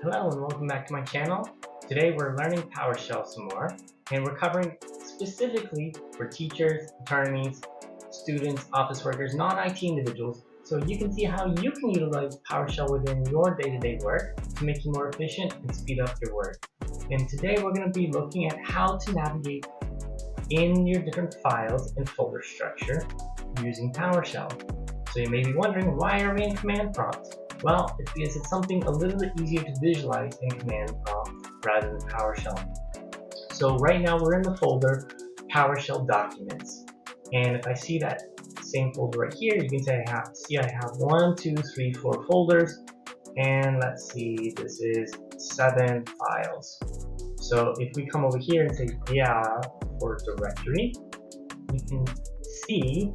Hello and welcome back to my channel. Today we're learning PowerShell some more, and we're covering specifically for teachers, attorneys, students, office workers, non-IT individuals, so you can see how you can utilize PowerShell within your day-to-day work to make you more efficient and speed up your work. And today we're going to be looking at how to navigate in your different files and folder structure using PowerShell. So you may be wondering, why are we in command prompt? Well, it's because it's something a little bit easier to visualize in command prompt rather than PowerShell. So right now we're in the folder PowerShell documents. And if I see that same folder right here, you can say I have 1, 2, 3, 4 folders. And let's see, this is 7 files. So if we come over here and say yeah for directory, you can see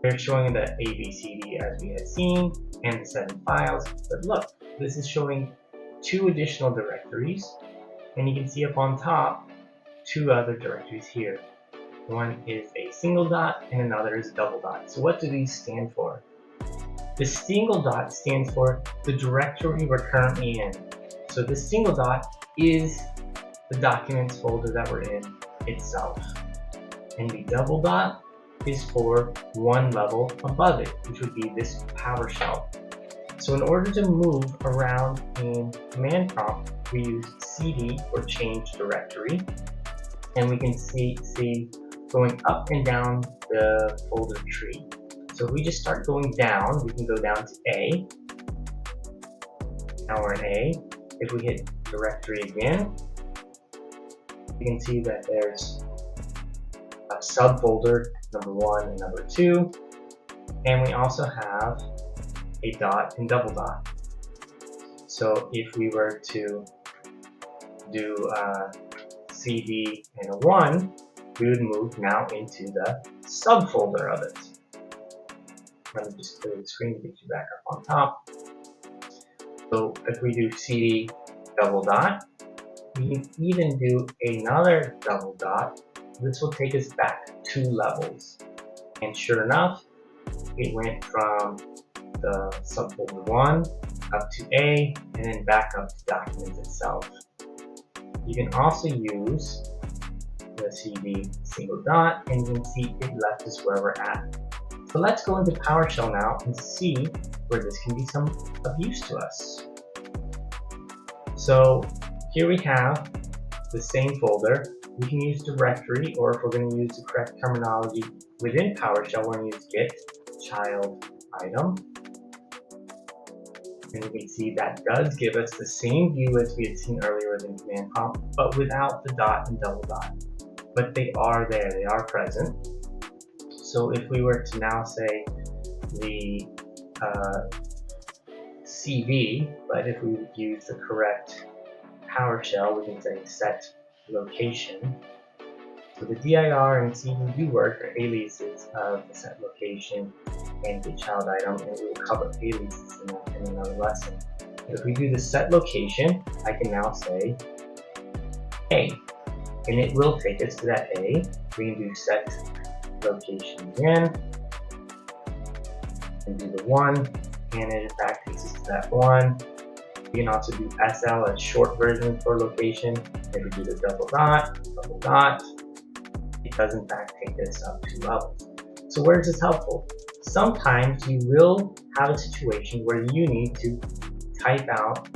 they're showing the A, B, C, D as we had seen, and the 7 files. But look, this is showing 2 additional directories, and you can see up on top 2 other directories here. One is a single dot and another is a double dot. So what do these stand for? The single dot stands for the directory we're currently in. So the single dot is the documents folder that we're in itself. And the double dot is for one level above it, which would be this PowerShell. So in order to move around in command prompt, we use cd for change directory, and we can see going up and down the folder tree. So if we just start going down, we can go down to A. Now we're in A. If we hit directory again, you can see that there's a subfolder number 1 and number 2, and we also have a dot and double dot. So if we were to do CD and a 1, we would move now into the subfolder of it. Let me just clear the screen to get you back up on top. So if we do CD double dot, we can even do another double dot. This will take us back 2 levels. And sure enough, it went from the subfolder 1 up to A and then back up to documents itself. You can also use the CD single dot, and you can see it left us where we're at. So let's go into PowerShell now and see where this can be of use to us. So here we have the same folder. We can use directory, or if we're going to use the correct terminology within PowerShell, we're going to use git child item. And you can see that does give us the same view as we had seen earlier within command prompt, but without the dot and double dot. But they are there, they are present. So if we were to now say the CV, but if we would use the correct PowerShell, we can say set location. So the dir and cd do work are aliases of the set location and the child item, and we will cover aliases in another lesson. If we do the set location, I can now say A, and it will take us to that A. We can do set location again, and do the 1, and it in fact takes us to that 1. We can also do SL as short version for location. If we do the double dot, it does in fact take this up 2 levels. So where is this helpful? Sometimes you will have a situation where you need to type out,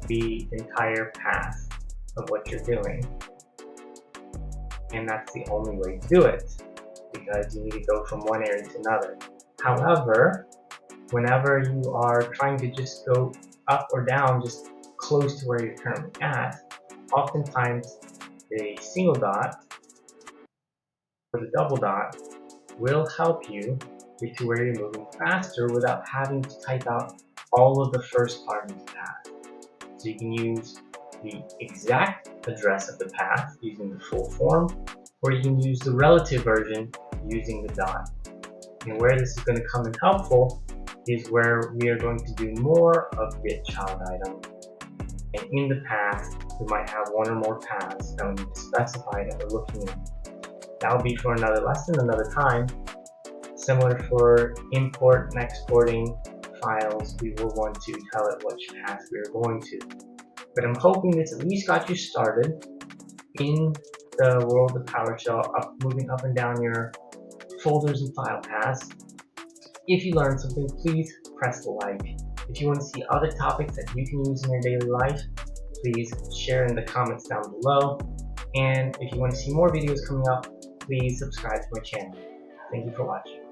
the entire path of what you're doing. And that's the only way to do it, because you need to go from one area to another. However, whenever you are trying to just go up or down just close to where you're currently at, oftentimes the single dot or the double dot will help you get to where you're moving faster without having to type out all of the first part of the path. So you can use the exact address of the path using the full form, or you can use the relative version using the dot. And where this is going to come in helpful is where we are going to do more of git child item. And in the path, we might have 1 or more paths that we need to specify that we're looking at. That'll be for another lesson, another time. Similar for import and exporting files, we will want to tell it which path we are going to. But I'm hoping this at least got you started in the world of PowerShell, moving up and down your folders and file paths. If you learned something, please press the like. If you want to see other topics that you can use in your daily life, please share in the comments down below. And if you want to see more videos coming up, please subscribe to my channel. Thank you for watching.